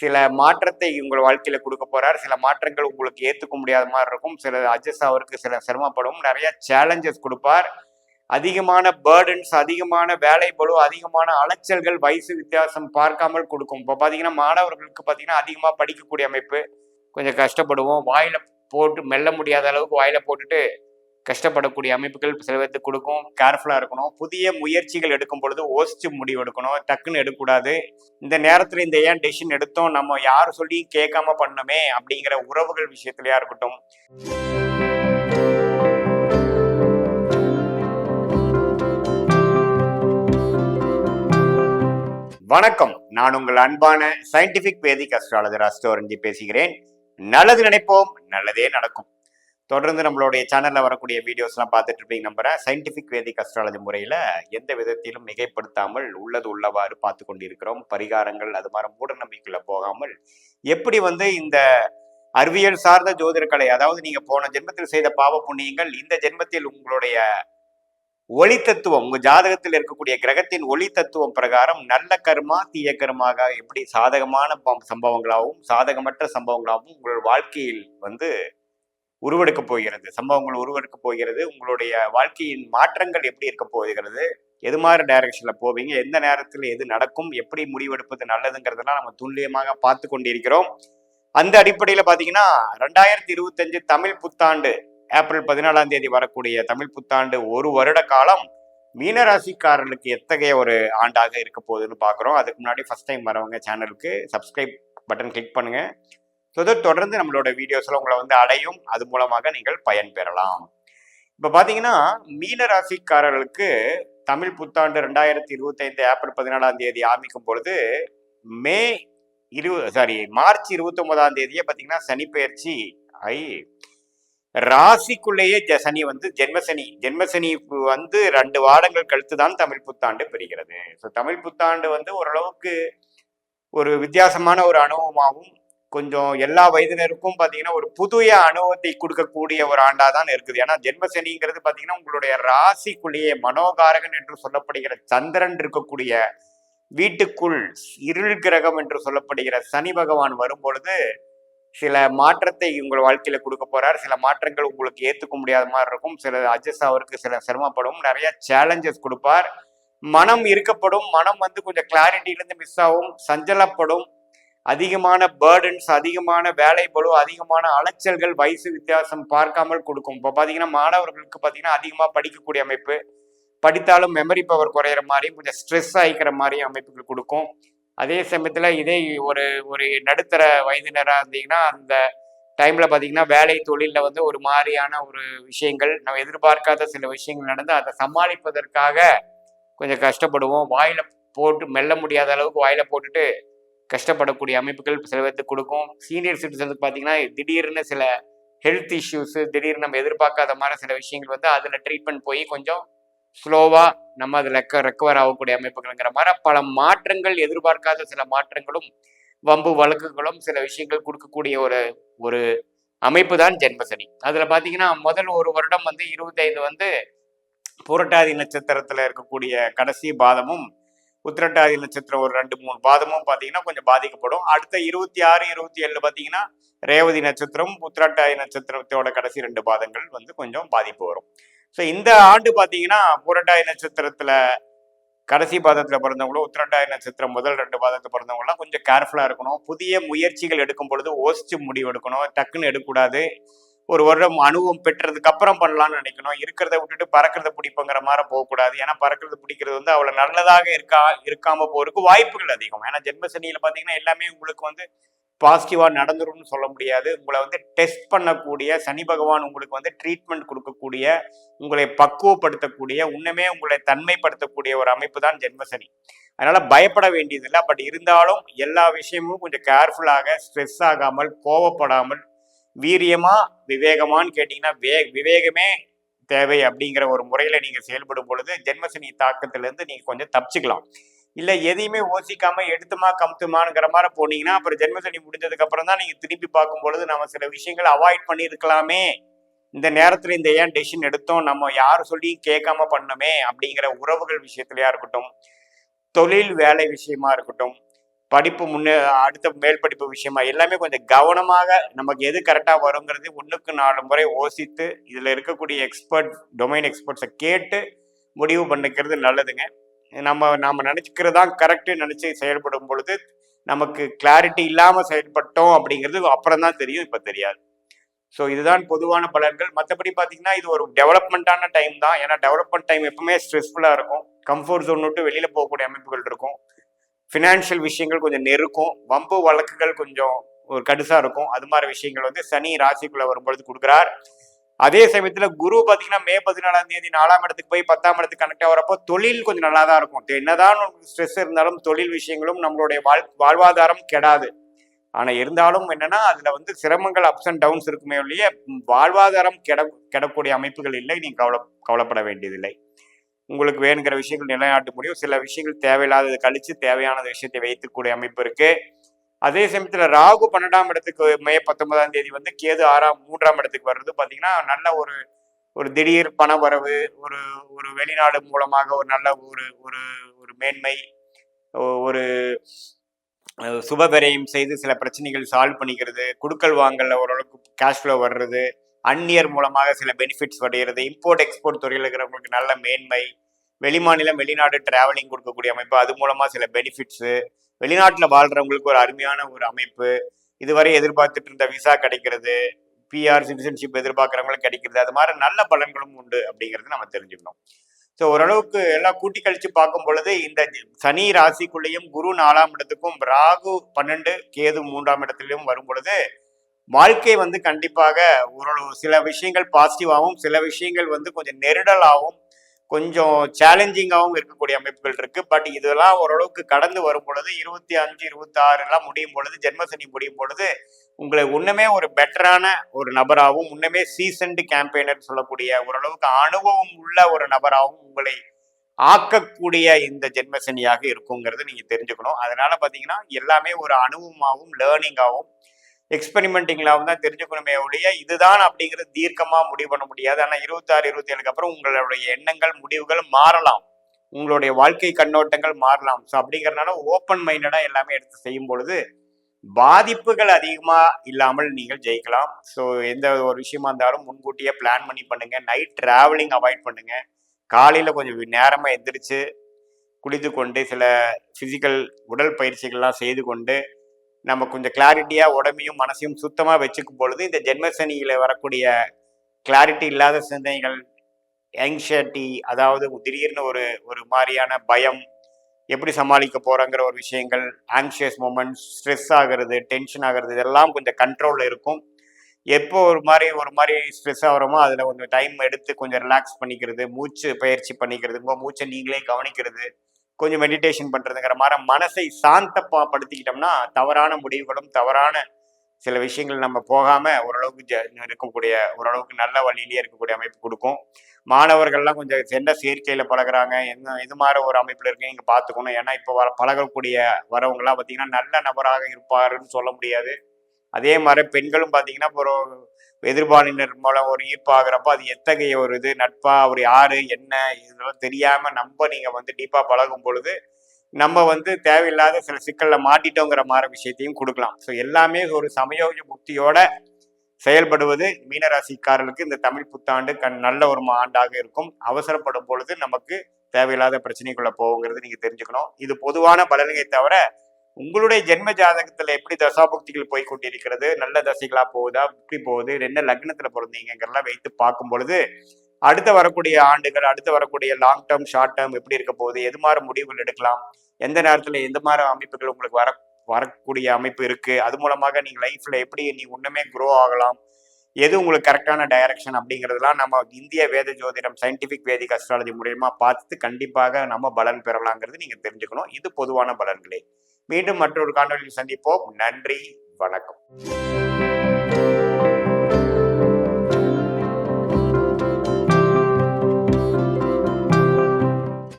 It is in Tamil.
சில மாற்றத்தை உங்கள் வாழ்க்கையில கொடுக்க போறார். சில மாற்றங்கள் உங்களுக்கு ஏத்துக்க முடியாத மாதிரி இருக்கும். சில அட்ஜஸ்ட் ஆவதற்கு சில சிரமப்படும். நிறைய சேலஞ்சஸ் கொடுப்பார். அதிகமான பேர்டன்ஸ், அதிகமான வேலை பளு, அதிகமான அலைச்சல்கள் வயசு வித்தியாசம் பார்க்காமல் கொடுக்கும். இப்போ பார்த்தீங்கன்னா மாணவர்களுக்கு பார்த்தீங்கன்னா அதிகமாக படிக்கக்கூடிய அமைப்பு. கொஞ்சம் கஷ்டப்படுவோம். வாயில போட்டு மெல்ல முடியாத அளவுக்கு வாயில போட்டுட்டு கஷ்டப்படக்கூடிய அமைப்புகள் சில பேர்த்துக்கு கொடுக்கும். கேர்ஃபுல்லாக இருக்கணும். புதிய முயற்சிகள் எடுக்கும் பொழுது யோசிச்சு முடிவு எடுக்கணும். டக்குன்னு எடுக்கக்கூடாது. இந்த நேரத்தில் இந்த ஏன் டெசிஷன் எடுத்தோம், நம்ம யார் சொல்லியும் கேட்காம பண்ணணுமே அப்படிங்கிற உறவுகள் விஷயத்துலையா இருக்கட்டும். வணக்கம், நான் உங்கள் அன்பான சயின்டிபிக் வேதிக் அஸ்ட்ராலஜர் அஸ்ட்ரோரஞ்சி பேசுகிறேன். நல்லது நினைப்போம், நல்லதே நடக்கும். தொடர்ந்து நம்மளுடைய சேனல்ல வரக்கூடிய வீடியோஸ்லாம் பார்த்துட்டு இருப்பீங்க நம்புறேன். சயின்டிபிக் வேதிக் அஸ்ட்ராலஜி முறையில எந்த விதத்திலும் மிகைப்படுத்தாமல் உள்ளது உள்ளவாறு பார்த்து கொண்டிருக்கிறோம். பரிகாரங்கள் அது மாதிரி மூட நம்பிக்கைக்குள்ள போகாமல் எப்படி இந்த அறிவியல் சார்ந்த ஜோதிட கலை, அதாவது நீங்க போன ஜென்மத்தில் செய்த பாவ புண்ணியங்கள் இந்த ஜென்மத்தில் உங்களுடைய ஒளி தத்துவம், உங்க ஜாதகத்தில் இருக்கக்கூடிய கிரகத்தின் ஒளி தத்துவம் பிரகாரம் நல்ல கர்மா தீய கர்மாக எப்படி சாதகமான சம்பவங்களாகவும் சாதகமற்ற சம்பவங்களாகவும் உங்கள் வாழ்க்கையில் உருவெடுக்க போகிறது, சம்பவங்கள் உருவெடுக்க போகிறது. உங்களுடைய வாழ்க்கையின் மாற்றங்கள் எப்படி இருக்க போகிறது, எது மாதிரி டைரக்ஷன்ல போவீங்க, எந்த நேரத்தில் எது நடக்கும், எப்படி முடிவெடுப்பது நல்லதுங்கிறதெல்லாம் நம்ம துல்லியமாக பார்த்து கொண்டிருக்கிறோம். அந்த அடிப்படையில பாத்தீங்கன்னா 2025 தமிழ் புத்தாண்டு ஏப்ரல் 14ஆம் தேதி வரக்கூடிய தமிழ் புத்தாண்டு ஒரு வருட காலம் மீனராசிக்காரர்களுக்கு எத்தகைய ஒரு ஆண்டாக இருக்க போகுதுன்னு பாக்குறோம். அதுக்கு முன்னாடி ஃபர்ஸ்ட் டைம் வரவங்க சேனலுக்கு சப்ஸ்கிரைப் பட்டன் கிளிக் பண்ணுங்க. தொடர்ந்து நம்மளோட வீடியோஸ்ல உங்களை அடையும். அது மூலமாக நீங்கள் பயன் பெறலாம். இப்ப பாத்தீங்கன்னா மீனராசிக்காரர்களுக்கு தமிழ் புத்தாண்டு 2025 ஏப்ரல் 14ஆம் தேதி ஆரம்பிக்கும் பொழுது மார்ச் 29ஆம் தேதியே பாத்தீங்கன்னா சனி பயிற்சி ஆகி ராசிக்குள்ளேயே சனி ஜென்மசனி 2 வாரங்கள் கழித்து தான் தமிழ் புத்தாண்டு பெறுகிறது. தமிழ் புத்தாண்டு ஓரளவுக்கு ஒரு வித்தியாசமான ஒரு அனுபவமாகவும் கொஞ்சம் எல்லா வயதினருக்கும் பாத்தீங்கன்னா ஒரு புதிய அனுபவத்தை கொடுக்கக்கூடிய ஒரு ஆண்டா தான் இருக்குது. ஏன்னா ஜென்மசனிங்கிறது பாத்தீங்கன்னா உங்களுடைய ராசிக்குள்ளேயே மனோகாரகன் என்று சொல்லப்படுகிற சந்திரன் இருக்கக்கூடிய வீட்டுக்குள் இருள் கிரகம் என்று சொல்லப்படுகிற சனி பகவான் வரும் பொழுது சில மாற்றத்தை உங்கள் வாழ்க்கையில கொடுக்க போறார். சில மாற்றங்கள் உங்களுக்கு ஏத்துக்க முடியாத மாதிரி இருக்கும். சில அட்ஜஸ்ட் ஆவதற்கு சில சிரமப்படும். நிறைய சேலஞ்சஸ் கொடுப்பார். மனம் இருக்கப்படும். மனம் கொஞ்சம் கிளாரிட்டியிலிருந்து மிஸ் ஆகும், சஞ்சலப்படும். அதிகமான பேர்டன்ஸ், அதிகமான வேலை பளு, அதிகமான அலைச்சல்கள் வயசு வித்தியாசம் பார்க்காமல் கொடுக்கும். இப்போ பார்த்தீங்கன்னா மாணவர்களுக்கு பார்த்தீங்கன்னா அதிகமாக படிக்கக்கூடிய அமைப்பு, படித்தாலும் மெமரி பவர் குறையிற மாதிரியும் கொஞ்சம் ஸ்ட்ரெஸ் ஆகிக்கிற மாதிரியும் அமைப்புகள் கொடுக்கும். அதே சமயத்தில் இதே ஒரு ஒரு நடுத்தர வயதினராக இருந்தீங்கன்னா அந்த டைமில் பார்த்தீங்கன்னா வேலை தொழிலில் ஒரு மாதிரியான ஒரு விஷயங்கள், நம்ம எதிர்பார்க்காத சில விஷயங்கள் நடந்து அதை சமாளிப்பதற்காக கொஞ்சம் கஷ்டப்படுவோம். வாயில போட்டு மெல்ல முடியாத அளவுக்கு வாயில போட்டுட்டு கஷ்டப்படக்கூடிய அமைப்புகள் சில பேர்த்துக்கு கொடுக்கும். சீனியர் சிட்டிசனுக்கு பார்த்தீங்கன்னா திடீர்னு சில ஹெல்த் இஷ்யூஸு, திடீர்னு நம்ம எதிர்பார்க்காத மாதிரி சில விஷயங்கள் அதில் ட்ரீட்மெண்ட் போய் கொஞ்சம் ஸ்லோவாக நம்ம அதில் ரெக்கவர் ஆகக்கூடிய அமைப்புகள்ங்கிற மாதிரி பல மாற்றங்கள், எதிர்பார்க்காத சில மாற்றங்களும் வம்பு வழக்குகளும் சில விஷயங்கள் கொடுக்கக்கூடிய ஒரு அமைப்பு தான் ஜென்மசனி. அதில் பார்த்தீங்கன்னா முதல் ஒரு வருடம் 25 புரட்டாதி நட்சத்திரத்தில் இருக்கக்கூடிய கடைசி பாதமும் உத்திரட்டாதி நட்சத்திரம் ஒரு 2-3 பாதமும் பார்த்தீங்கன்னா கொஞ்சம் பாதிக்கப்படும். அடுத்த 26, 27 பார்த்தீங்கன்னா ரேவதி நட்சத்திரம், உத்திரட்டாதி நட்சத்திரத்தோட கடைசி 2 பாதங்கள் கொஞ்சம் பாதிப்பு வரும். ஸோ இந்த ஆண்டு பார்த்தீங்கன்னா புரட்டாதி நட்சத்திரத்துல கடைசி பாதத்துல பிறந்தவங்களும் உத்திரட்டாதி நட்சத்திரம் முதல் 2 பாதத்துல பிறந்தவங்களாம் கொஞ்சம் கேர்ஃபுல்லா இருக்கணும். புதிய முயற்சிகள் எடுக்கும் பொழுது யோசிச்சு முடிவு எடுக்கணும். டக்குன்னு எடுக்கக்கூடாது. ஒரு வருடம் அனுபவம் பெற்றதுக்கு அப்புறம் பண்ணலாம்னு நினைக்கணும். இருக்கிறத விட்டுட்டு பறக்கிறத பிடிப்புங்கிற மாதிரி போகக்கூடாது. ஏன்னா பறக்கிறது பிடிக்கிறது அவ்வளவு நல்லதாக இருக்காம போறதுக்கு வாய்ப்புகள் அதிகம். ஏன்னா ஜென்மசனியில பாத்தீங்கன்னா எல்லாமே உங்களுக்கு பாசிட்டிவா நடந்துரும்னு சொல்ல முடியாது. உங்களை டெஸ்ட் பண்ணக்கூடிய சனி பகவான் உங்களுக்கு ட்ரீட்மெண்ட் கொடுக்கக்கூடிய, உங்களை பக்குவப்படுத்தக்கூடிய, உன்னுமே உங்களை தன்மைப்படுத்தக்கூடிய ஒரு அமைப்பு தான் ஜென்மசனி. அதனால பயப்பட வேண்டியதில்லை. பட் இருந்தாலும் எல்லா விஷயமும் கொஞ்சம் கேர்ஃபுல்லாக, ஸ்ட்ரெஸ் ஆகாமல், கோவப்படாமல், வீரியமா விவேகமானு கேட்டீங்கன்னா விவேகமே தேவை அப்படிங்கிற ஒரு முறையில நீங்க செயல்படும் பொழுது ஜென்மசனி தாக்கத்திலிருந்து நீங்க கொஞ்சம் தப்பிச்சுக்கலாம். இல்ல எதையுமே யோசிக்காம எடுத்துமா கமுத்துமாங்கிற மாதிரி போனீங்கன்னா அப்புறம் ஜென்மசனி முடிஞ்சதுக்கு அப்புறம் தான் நீங்க திருப்பி பார்க்கும் பொழுது நம்ம சில விஷயங்களை அவாய்ட் பண்ணியிருக்கலாமே, இந்த நேரத்துல இந்த ஏன் டெசிஷன் எடுத்தோம், நம்ம யாரும் சொல்லியும் கேட்காம பண்ணமே அப்படிங்கிற உறவுகள் விஷயத்திலயா இருக்கட்டும், தொழில் வேலை விஷயமா இருக்கட்டும், படிப்பு அடுத்த மேல் படிப்பு விஷயமா எல்லாமே கொஞ்சம் கவனமாக நமக்கு எது கரெக்டாக வருங்கிறது 1க்கு 4 முறை யோசித்து இதில் இருக்கக்கூடிய டொமைன் எக்ஸ்பர்ட்ஸை கேட்டு முடிவு பண்ணிக்கிறது நல்லதுங்க. நம்ம நினச்சிக்கிறது தான் கரெக்டு நினச்சி செயல்படும் பொழுது நமக்கு கிளாரிட்டி இல்லாமல் செயல்பட்டோம் அப்படிங்கிறது அப்புறம் தான் தெரியும், இப்போ தெரியாது. ஸோ இதுதான் பொதுவான பலன்கள். மற்றபடி பார்த்தீங்கன்னா இது ஒரு டெவலப்மெண்ட்டான டைம் தான். ஏன்னா டெவலப்மெண்ட் டைம் எப்பவுமே ஸ்ட்ரெஸ்ஃபுல்லாக இருக்கும். கம்ஃபர்ட் ஜோன் விட்டு வெளியில் போகக்கூடிய அமைப்புகள் இருக்கும். ஃபினான்ஷியல் விஷயங்கள் கொஞ்சம் நெருக்கும். வம்பு வழக்குகள் கொஞ்சம் ஒரு கடுசாக இருக்கும். அது மாதிரி விஷயங்கள் வந்து சனி ராசிக்குள்ளே வரும்பொழுது கொடுக்குறார். அதே சமயத்தில் குரு பார்த்தீங்கன்னா மே 14ஆம் தேதி 4ஆம் இடத்துக்கு போய் 10ஆம் இடத்துக்கு கனெக்ட் ஆகிறப்போ தொழில் கொஞ்சம் நல்லா தான் இருக்கும். என்னதான் ஸ்ட்ரெஸ் இருந்தாலும் தொழில் விஷயங்களும் நம்மளுடைய வாழ்வாதாரம் கெடாது. ஆனால் இருந்தாலும் என்னன்னா அதில் வந்து சிரமங்கள் அப்ஸ் அண்ட் டவுன்ஸ் இருக்குமே ஒழிய வாழ்வாதாரம் கெடக்கூடிய அமைப்புகள் இல்லை. நீங்கள் கவலைப்பட வேண்டியதில்லை. உங்களுக்கு வேணுங்கிற விஷயங்கள் நிலைநாட்ட முடியும். சில விஷயங்கள் தேவையில்லாததை கழிச்சு தேவையான விஷயத்தை வைத்துக்கூடிய அமைப்பு இருக்கு. அதே சமயத்தில் ராகு 12ஆம் இடத்துக்கு மே 19ஆம் தேதி வந்து கேது 3ஆம் இடத்துக்கு வர்றது பார்த்தீங்கன்னா நல்ல ஒரு திடீர் பண வரவு, ஒரு வெளிநாடு மூலமாக ஒரு நல்ல ஒரு மேன்மை, ஒரு சுபவிரயம் செய்து சில பிரச்சனைகள் சால்வ் பண்ணிக்கிறது, குடுக்கல் வாங்கல ஓரளவுக்கு கேஷ் ஃப்ளோ வர்றது, அந்நியர் மூலமாக சில பெனிஃபிட்ஸ் வருகிறது, இம்போர்ட் எக்ஸ்போர்ட் துறையில் இருக்கிறவங்களுக்கு நல்ல மேன்மை, வெளிமாநிலம் வெளிநாடு டிராவலிங் கொடுக்கக்கூடிய அமைப்பு, அது மூலமாக சில பெனிஃபிட்ஸு, வெளிநாட்டில் வாழ்கிறவங்களுக்கு ஒரு அருமையான ஒரு அமைப்பு, இதுவரை எதிர்பார்த்துட்டு இருந்த விசா கிடைக்கிறது, பிஆர் சிட்டிசன்ஷிப் எதிர்பார்க்குறவங்களுக்கு கிடைக்கிறது, அது மாதிரி நல்ல பலன்களும் உண்டு அப்படிங்கிறது நம்ம தெரிஞ்சுக்கணும். ஸோ ஓரளவுக்கு எல்லாம் கூட்டி கழிச்சு பார்க்கும் பொழுது இந்த சனி ராசிக்குள்ளேயும் குரு 4ஆம் இடத்துக்கும் ராகு 12 கேது 3ஆம் இடத்துலையும் வரும் பொழுது வாழ்க்கை வந்து கண்டிப்பாக ஓரளவு சில விஷயங்கள் பாசிட்டிவாகவும் சில விஷயங்கள் வந்து கொஞ்சம் நெருடலாகவும் கொஞ்சம் சேலஞ்சிங்காகவும் இருக்கக்கூடிய அமைப்புகள் இருக்கு. பட் இதெல்லாம் ஓரளவுக்கு கடந்து வரும் பொழுது 25, 26 எல்லாம் முடியும் பொழுது ஜென்மசனி முடியும் பொழுது உங்களை இன்னுமே ஒரு பெட்டரான ஒரு நபராகவும் இன்னுமே சீசன்டு கேம்பெயினர் சொல்லக்கூடிய ஓரளவுக்கு அனுபவம் உள்ள ஒரு நபராகவும் உங்களை ஆக்கக்கூடிய இந்த ஜென்மசனியாக இருக்குங்கிறது நீங்க தெரிஞ்சுக்கணும். அதனால பாத்தீங்கன்னா எல்லாமே ஒரு அனுபவமாகவும் லேர்னிங்காகவும் எக்ஸ்பெரிமெண்டிங்லாவும் தான் தெரிஞ்சுக்கணுமே ஒழிய இதுதான் அப்படிங்கிறது தீர்க்கமா முடிவு பண்ண முடியாது. ஆனால் 26, 27க்கு அப்புறம் உங்களுடைய எண்ணங்கள் முடிவுகள் மாறலாம், உங்களுடைய வாழ்க்கை கண்ணோட்டங்கள் மாறலாம். ஸோ அப்படிங்கிறதுனால ஓப்பன் மைண்டடா எல்லாமே எடுத்து செய்யும் பொழுது பாதிப்புகள் அதிகமா இல்லாமல் நீங்கள் ஜெயிக்கலாம். ஸோ எந்த ஒரு விஷயமா இருந்தாலும் முன்கூட்டியே பிளான் பண்ணி பண்ணுங்க. நைட் டிராவலிங் அவாய்ட் பண்ணுங்க. காலையில கொஞ்சம் நேரமா எந்திரிச்சு குளித்து கொண்டு சில பிசிக்கல் உடல் பயிற்சிகள்லாம் செய்து கொண்டு நம்ம கொஞ்சம் கிளாரிட்டியாக உடம்பையும் மனசையும் சுத்தமாக வச்சுக்கும் பொழுது இந்த ஜென்மசனியில் வரக்கூடிய கிளாரிட்டி இல்லாத சிந்தனைகள், ஆங்ஷைட்டி, அதாவது திடீர்னு ஒரு மாதிரியான பயம், எப்படி சமாளிக்க போகிறோங்கிற ஒரு விஷயங்கள், ஆங்ஷியஸ் மூமெண்ட்ஸ், ஸ்ட்ரெஸ் ஆகிறது, டென்ஷன் ஆகிறது, இதெல்லாம் கொஞ்சம் கண்ட்ரோலில் இருக்கும். எப்போ ஒரு மாதிரி ஸ்ட்ரெஸ் ஆகிறோமோ அதில் கொஞ்சம் டைம் எடுத்து கொஞ்சம் ரிலாக்ஸ் பண்ணிக்கிறது, மூச்சு பயிற்சி பண்ணிக்கிறது, உங்கள் மூச்சை நீங்களே கவனிக்கிறது, கொஞ்சம் மெடிடேஷன் பண்ணுறதுங்கிற மாதிரி மனசை சாந்தப்படுத்திக்கிட்டோம்னா தவறான முடிவுகளும் தவறான சில விஷயங்கள் நம்ம போகாமல் ஓரளவுக்கு இருக்கக்கூடிய ஓரளவுக்கு நல்ல வழியிலேயே இருக்கக்கூடிய அமைப்பு கொடுக்கும். மாணவர்கள்லாம் கொஞ்சம் எந்த சேர்க்கையில் பழகிறாங்க, இது மாதிரி ஒரு அமைப்பில் இருக்கு நீங்கள் பார்த்துக்கணும். ஏன்னா இப்போ பழகக்கூடிய வரவங்களாம் பார்த்தீங்கன்னா நல்ல நபராக இருப்பாருன்னு சொல்ல முடியாது. அதே மாதிரி பெண்களும் பார்த்தீங்கன்னா இப்போ எதிர்பாலினர் மூலம் ஒரு ஈர்ப்பாகிறப்போ அது எத்தகைய ஒரு இது நட்பா, அவர் யாரு என்ன இதெல்லாம் தெரியாம நீங்க வந்து டீப்பா பழகும் பொழுது நம்ம வந்து தேவையில்லாத சில சிக்கல்ல மாட்டிட்டோங்கிற மாதிரி விஷயத்தையும் கொடுக்கலாம். ஸோ எல்லாமே ஒரு சமயோக புக்தியோட செயல்படுவது மீனராசிக்காரர்களுக்கு இந்த தமிழ் புத்தாண்டு நல்ல ஒரு ஆண்டாக இருக்கும். அவசரப்படும் பொழுது நமக்கு தேவையில்லாத பிரச்சனைக்குள்ள போகுங்கிறது நீங்க தெரிஞ்சுக்கணும். இது பொதுவான பலன்களை தவிர உங்களுடைய ஜென்ம ஜாதகத்துல எப்படி தசாபுக்திகள் போய் கொண்டிருக்கிறது, நல்ல தசைகளா போகுதா, எப்படி போகுது, என்ன லக்னத்துல பிறந்தீங்கிறதெல்லாம் வைத்து பார்க்கும் பொழுது அடுத்த வரக்கூடிய ஆண்டுகள், அடுத்து வரக்கூடிய லாங் டேர்ம் ஷார்ட் டேர்ம் எப்படி இருக்க போகுது, எது மாதிரி முடிவுகள் எடுக்கலாம், எந்த நேரத்துல எந்த மாதிரி அமைப்புகள் உங்களுக்கு வரக்கூடிய அமைப்பு இருக்கு, அது மூலமாக நீங்க லைஃப்ல எப்படி ஒண்ணுமே க்ரோ ஆகலாம், எது உங்களுக்கு கரெக்டான டைரக்ஷன் அப்படிங்கிறதுலாம் நம்ம இந்திய வேத ஜோதிடம் சயின்டிபிக் வேதிக் அஸ்ட்ராலஜி மூலமா பார்த்து கண்டிப்பாக நம்ம பலன் பெறலாங்கிறது நீங்க தெரிஞ்சுக்கணும். இது பொதுவான பலன்களே. மீண்டும் மற்றொரு காணொலியில் சந்திப்போம். நன்றி, வணக்கம்.